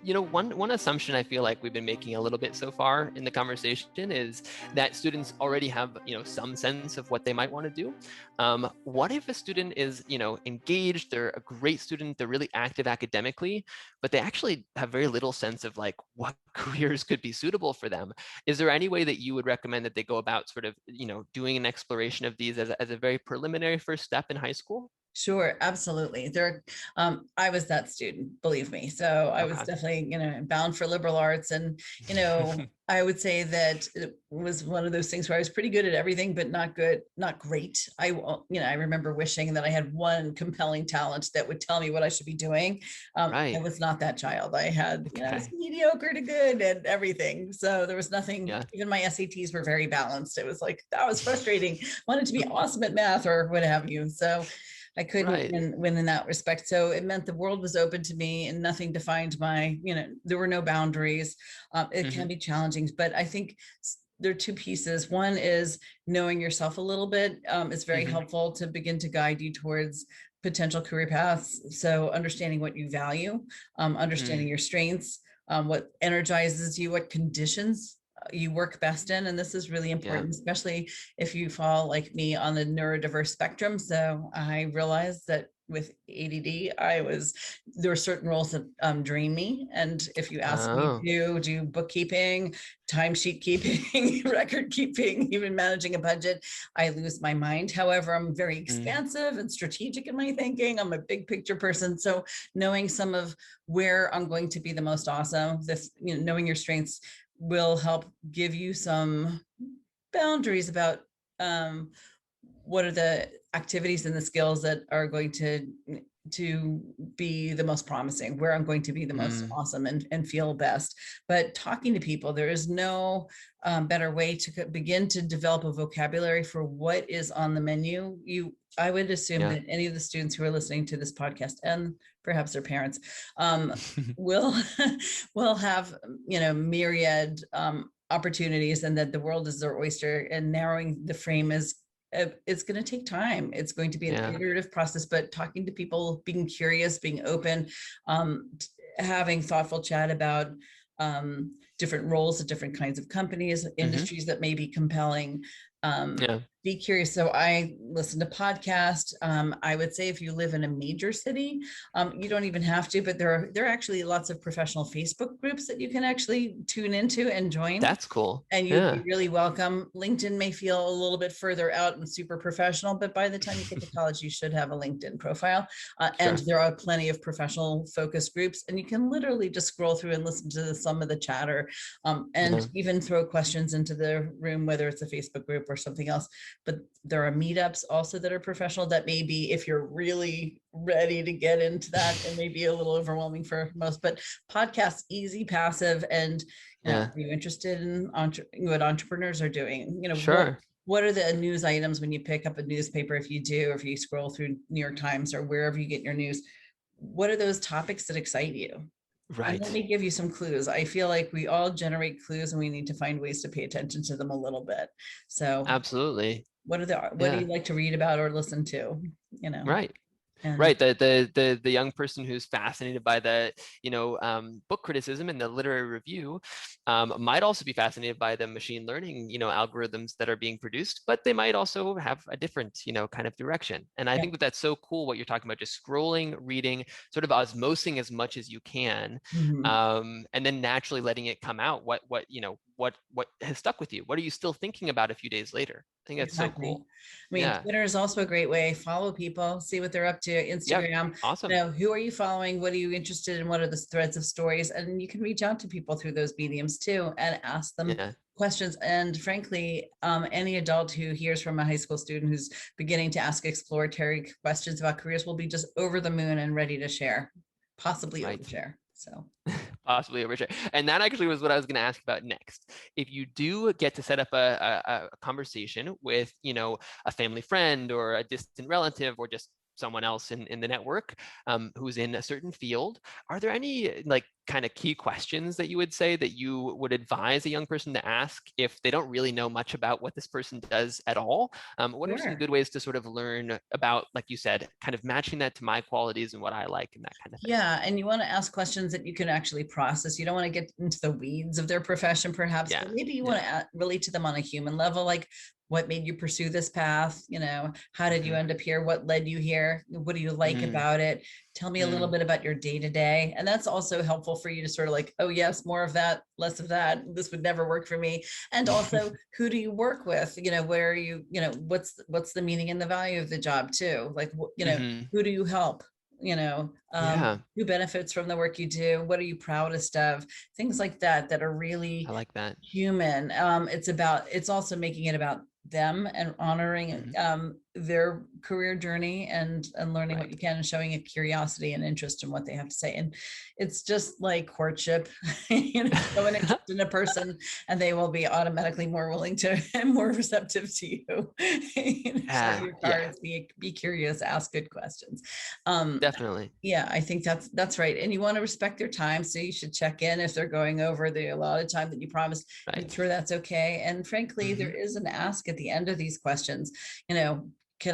One assumption I feel like we've been making a little bit so far in the conversation is that students already have, some sense of what they might want to do. What if a student is, engaged, they're a great student, they're really active academically, but they actually have very little sense of like what careers could be suitable for them? Is there any way that you would recommend that they go about sort of, doing an exploration of these as a very preliminary first step in high school? Sure, absolutely. I was that student, believe me. So I was Okay. definitely, bound for liberal arts. And, I would say that it was one of those things where I was pretty good at everything, but not good, not great. I remember wishing that I had one compelling talent that would tell me what I should be doing. I Right. was not that child. I was Okay. mediocre to good at everything. So there was nothing, Yeah. even my SATs were very balanced. It was like, that was frustrating. Wanted to be awesome at math or what have you. So I couldn't Right. win in that respect. So it meant the world was open to me and nothing defined there were no boundaries. It can Hmm. be challenging, but I think there are two pieces. One is knowing yourself a little bit. It's very Hmm. helpful to begin to guide you towards potential career paths. So understanding what you value, understanding Mm. your strengths, what energizes you, what conditions you work best in. And this is really Yeah. important, especially if you fall like me on the neurodiverse spectrum. So I realized that with ADD, there were certain roles that drain me. And if you ask me Oh. to do bookkeeping, timesheet keeping, record keeping, even managing a budget, I lose my mind. However, I'm very Mm. expansive and strategic in my thinking. I'm a big picture person. So knowing some of where I'm going to be the most awesome, knowing your strengths will help give you some boundaries about what are the activities and the skills that are going to be the most promising, where I'm going to be the most Mm. awesome and feel best. But talking to people, there is no better way to begin to develop a vocabulary for what is on the menu. I would assume Yeah. that any of the students who are listening to this podcast and perhaps their parents will will have myriad opportunities, and that the world is their oyster, and narrowing the frame is it's going to take time. It's going to be an Yeah. iterative process, but talking to people, being curious, being open, having thoughtful chat about different roles at different kinds of companies, Hmm. industries that may be compelling. Yeah. Be curious. So I listen to podcasts. I would say if you live in a major city, you don't even have to, but there are actually lots of professional Facebook groups that you can actually tune into and join, That's cool. and you'd be Yeah. really welcome. LinkedIn may feel a little bit further out and super professional, but by the time you get to college, you should have a LinkedIn profile. And Sure. there are plenty of professional focus groups, and you can literally just scroll through and listen to some of the chatter, and Yeah. even throw questions into the room, whether it's a Facebook group or something else. But there are meetups also that are professional that may be, if you're really ready to get into that, it may be a little overwhelming for most, but podcasts, easy, passive, and Yeah. are you interested in what entrepreneurs are doing? Sure. What are the news items when you pick up a newspaper? If you do, or if you scroll through New York Times or wherever you get your news, what are those topics that excite you? And let Right. me give you some clues. I feel like we all generate clues, and we need to find ways to pay attention to them a little bit. So, Absolutely. what do you Yeah. like to read about or listen to? Right. And Right. The young person who's fascinated by the, book criticism and the literary review, might also be fascinated by the machine learning, algorithms that are being produced, but they might also have a different, kind of direction. And I yeah. think that that's so cool what you're talking about, just scrolling, reading, sort of osmosing as much as you can, Mhm. and then naturally letting it come out. What has stuck with you? What are you still thinking about a few days later? I think that's so Exactly. cool. I mean, Yeah. Twitter is also a great way. Follow people, see what they're up to. Yep. Instagram, Awesome. who are you following? What are you interested in? What are the threads of stories? And you can reach out to people through those mediums too and ask them Yeah. questions. And frankly, any adult who hears from a high school student who's beginning to ask exploratory questions about careers will be just over the moon and ready to share, possibly Right. overshare. So, Possibly a richer. And that actually was what I was going to ask about next. If you do get to set up a conversation with, a family friend or a distant relative or just someone else in the network, who's in a certain field, are there any like kind of key questions that you would say that you would advise a young person to ask if they don't really know much about what this person does at all? What are some Sure. good ways to sort of learn about, like you said, kind of matching that to my qualities and what I like and that kind of thing? Yeah, and you want to ask questions that you can actually process. You don't want to get into the weeds of their profession, perhaps, Yeah. but maybe you want Yeah. to relate to them on a human level, like what made you pursue this path? How did you Hmm. end up here? What led you here? What do you like Hmm. about it? Tell me a little bit about your day to day. And that's also helpful for you to sort of like, oh, yes, more of that, less of that. This would never work for me. And also, who do you work with? Where are you, what's the meaning and the value of the job too? Like, Hmm. who do you help? Yeah, Who benefits from the work you do? What are you proudest of? Things like that that are really I like that. human. It's also making it about them and honoring Hmm. their career journey and learning what Right. you can and showing a curiosity and interest in what they have to say. And it's just like courtship, show an interest in a person and they will be automatically more willing to and more receptive to you. Show Yeah, your yeah, cards, be curious, ask good questions. Um, definitely. yeah, I think that's right. And you want to respect their time. So you should check in if they're going over the allotted time that you promised, make Right. sure that's okay. And frankly, there Hmm. is an ask at the end of these questions, you know, do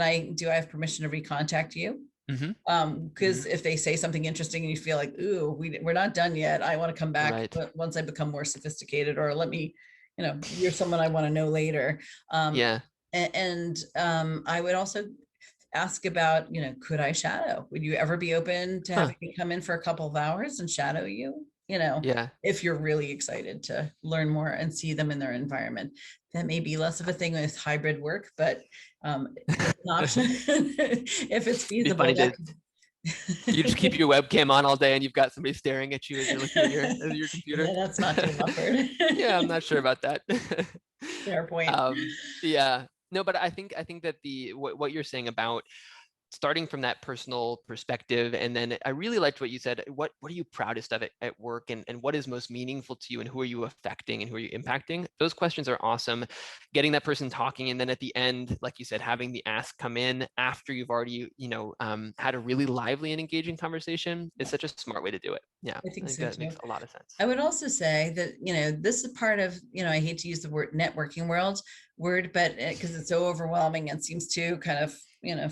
I have permission to recontact you? Hmm. Hmm. Because if they say something interesting and you feel like, ooh, we're not done yet. I want to come back Right. once I become more sophisticated, or let me, you're someone I want to know later. Um, Yeah. and I would also ask about, could I shadow? Would you ever be open to Huh. having me come in for a couple of hours and shadow you? Yeah. If you're really excited to learn more and see them in their environment. That may be less of a thing with hybrid work, but it's an option. If it's Be funny feasible, to that could you just keep your webcam on all day and you've got somebody staring at you as you're looking at your computer. yeah, that's not too awkward. Yeah, I'm not sure about that. Fair point. Yeah. No, but I think that what you're saying about starting from that personal perspective, and then I really liked what you said. What are you proudest of at work, and what is most meaningful to you, and who are you affecting and who are you impacting? Those questions are awesome. Getting that person talking, and then at the end, like you said, having the ask come in after you've already had a really lively and engaging conversation is Yeah, such a smart way to do it. Yeah, I I think think so that too. makes a lot of sense. I would also say that, this is part of, I hate to use the word networking word, but because it's so overwhelming and seems too kind of,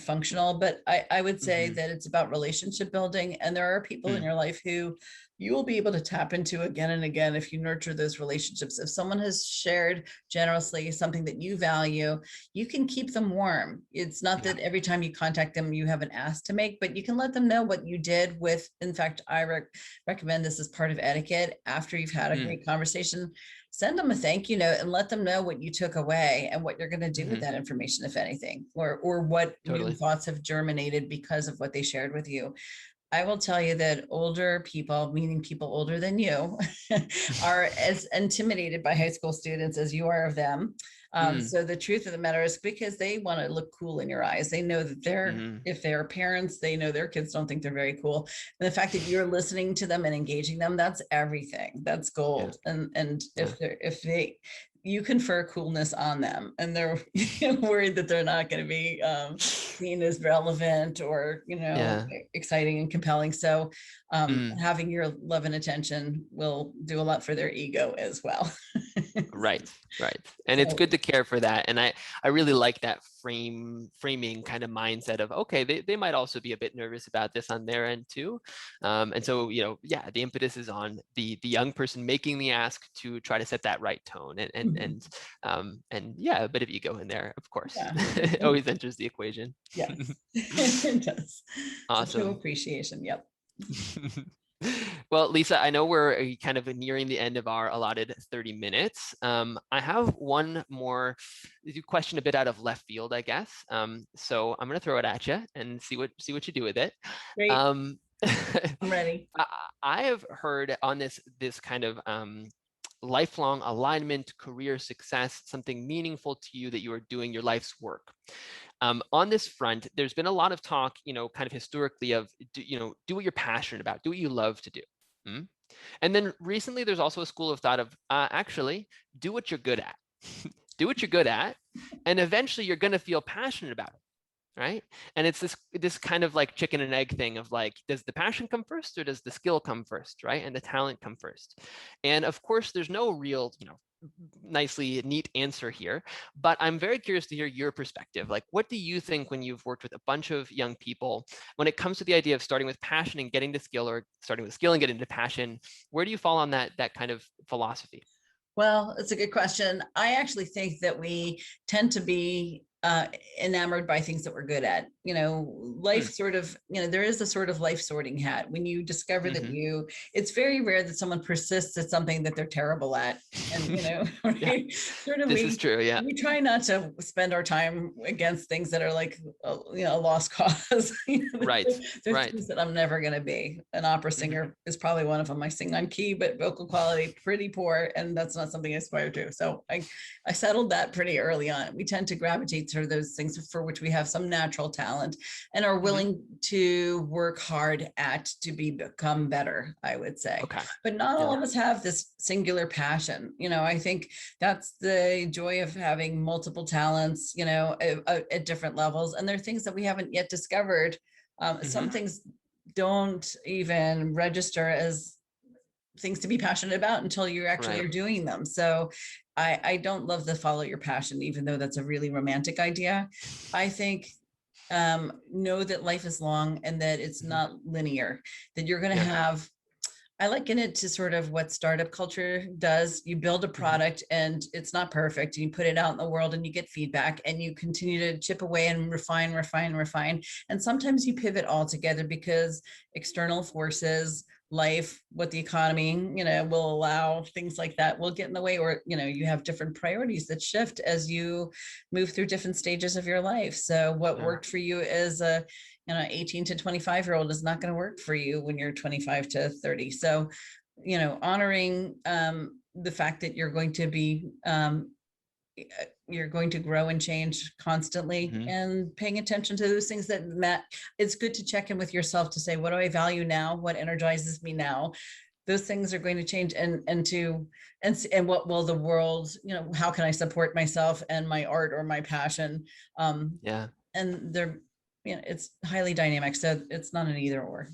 functional, but I would say Hmm. that it's about relationship building. And there are people in Hmm. your life who you will be able to tap into again and again if you nurture those relationships. If someone has shared generously something that you value, you can keep them warm. It's not Yeah. that every time you contact them, you have an ask to make, but you can let them know what you did with, in fact, recommend this as part of etiquette. After you've had a Mm. great conversation, send them a thank you note and let them know what you took away and what you're going to do with Hmm. that information, if anything, or what new Totally. thoughts have germinated because of what they shared with you. I will tell you that older people, meaning people older than you, are as intimidated by high school students as you are of them. Mm. So the truth of the matter is, because they want to look cool in your eyes. They know that Hmm. if they're parents, they know their kids don't think they're very cool. And the fact that you're listening to them and engaging them, that's everything. That's Yeah. gold. And Yeah. you confer coolness on them, and they're worried that they're not going to be seen as relevant or Yeah. exciting and compelling. So Mm. having your love and attention will do a lot for their ego as well. Right, right. And it's So good to care for that. And I really like that framing kind of mindset of, okay, they might also be a bit nervous about this on their end too. And so, yeah, the impetus is on the young person making the ask to try to set that right tone, and yeah, a bit of ego in there, of course. yeah, It always enters the equation. yes, it does. So show Awesome. appreciation. Yep. Well, Lisa, I know we're kind of nearing the end of our allotted 30 minutes. I have one more question, a bit out of left field, I guess. So I'm going to throw it at you and see what you do with it. Great. Um, I'm ready. I I have heard on this kind of lifelong alignment, career success, something meaningful to you that you are doing your life's work. On this front, there's been a lot of talk, kind of historically of, do what you're passionate about, do what you love to do. Mm? And then recently, there's also a school of thought of actually do what you're good at, do what you're good at, and eventually you're going to feel passionate about it. right? And it's this kind of like chicken and egg thing of like, does the passion come first or does the skill come first, right? And the talent come first. And of course, there's no real, nicely neat answer here, but I'm very curious to hear your perspective. Like, what do you think when you've worked with a bunch of young people, when it comes to the idea of starting with passion and getting to skill, or starting with skill and getting to passion, where do you fall on that kind of philosophy? Well, it's a good question. I actually think that we tend to be enamored by things that we're good at. Life Hmm. sort of, there is a sort of life sorting hat. When you discover that Mm-hmm. it's very rare that someone persists at something that they're terrible at. And, Yeah, right? Sort of this is true. Yeah. we try not to spend our time against things that are like, a lost cause. Right. There's Right. things that I'm never going to be. An opera Mm-hmm. singer is probably one of them. I sing on key, but vocal quality pretty poor, and that's not something I aspire to. So I settled that pretty early on. We tend to gravitate to those things for which we have some natural talent and are Mm-hmm. willing to work hard at to become better, I would say. Okay. But not all Yeah. of us have this singular passion. I think that's the joy of having multiple talents, at different levels. And there are things that we haven't yet discovered. Mm-hmm. Some things don't even register as things to be passionate about until you actually Right. are doing them. So I don't love the follow your passion, even though that's a really romantic idea. I think know that life is long and that it's Mm-hmm. not linear, that you're going to Yeah. have, I liken it to sort of what startup culture does. You build a Mm-hmm. product and it's not perfect. And you put it out in the world and you get feedback and you continue to chip away and refine, refine, refine. And sometimes you pivot altogether because external forces, life, what the economy, will allow, things like that will get in the way, or, you have different priorities that shift as you move through different stages of your life. So what Yeah. worked for you as a 18 to 25-year-old is not going to work for you when you're 25 to 30. So, honoring the fact that you're going to grow and change constantly, Mm-hmm. and paying attention to those things that Matt, it's good to check in with yourself to say, what do I value now? What energizes me now? Those things are going to change, and what will the world, how can I support myself and my art or my passion? Yeah. And they're, it's highly dynamic, so it's not an either or.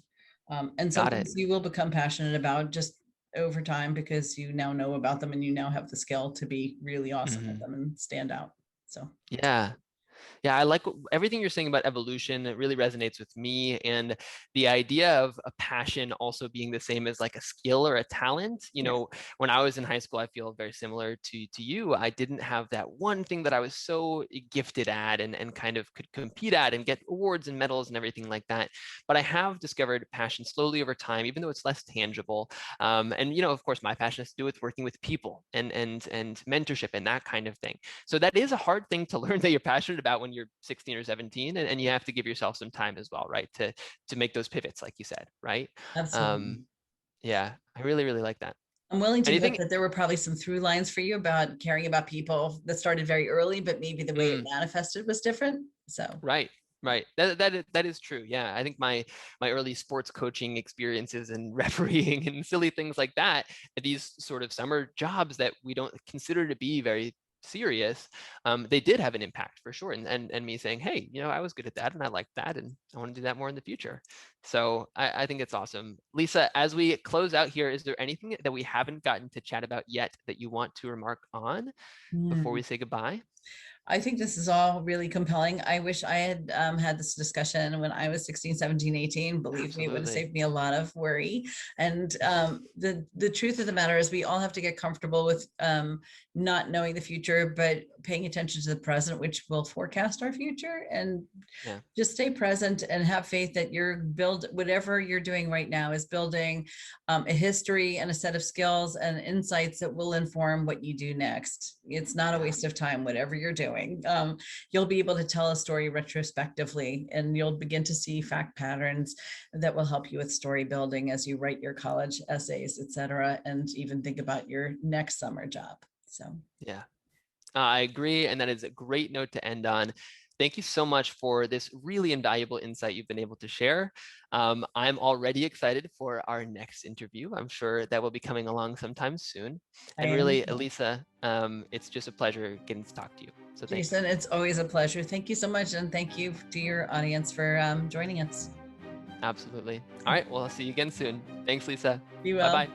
And some Got it. things you will become passionate about just over time because you now know about them and you now have the skill to be really awesome at Mm-hmm. them and stand out. So Yeah. Yeah, I like everything you're saying about evolution. It really resonates with me. And the idea of a passion also being the same as like a skill or a talent. yeah. When I was in high school, I feel very similar to you. I didn't have that one thing that I was so gifted at and kind of could compete at and get awards and medals and everything like that. But I have discovered passion slowly over time, even though it's less tangible. And of course, my passion has to do with working with people and mentorship and that kind of thing. So that is a hard thing to learn that you're passionate about when you're 16 or 17, and you have to give yourself some time as well, right? To make those pivots, like you said, right? Absolutely. Um, yeah, I really, really like that. I'm willing to bet Anything? that there were probably some through lines for you about caring about people that started very early, but maybe the way it Mm, manifested was different. So right. Right. That is true. Yeah. I think my early sports coaching experiences and refereeing and silly things like that, these sort of summer jobs that we don't consider to be very serious, they did have an impact for sure. And me saying, hey, I was good at that and I like that and I want to do that more in the future. So I think it's awesome. Lisa, as we close out here, is there anything that we haven't gotten to chat about yet that you want to remark on before hmm. we say goodbye? I think this is all really compelling. I wish I had had this discussion when I was 16, 17, 18. Believe me, it would have Absolutely. saved me a lot of worry. And the truth of the matter is we all have to get comfortable with not knowing the future, but paying attention to the present, which will forecast our future. And Yeah. just stay present and have faith that whatever you're doing right now is building a history and a set of skills and insights that will inform what you do next. It's not a Yeah. waste of time, whatever you're doing. You'll be able to tell a story retrospectively, and you'll begin to see fact patterns that will help you with story building as you write your college essays, et cetera, and even think about your next summer job. So Yeah. I agree. And that is a great note to end on. Thank you so much for this really invaluable insight you've been able to share. I'm already excited for our next interview. I'm sure that will be coming along sometime soon. I And am as really, well. Elisa, it's just a pleasure getting to talk to you. So thanks. Jason, it's always a pleasure. Thank you so much. And thank you to your audience for joining us. Absolutely. All right. Well, I'll see you again soon. Thanks, Lisa. Be Bye well. bye.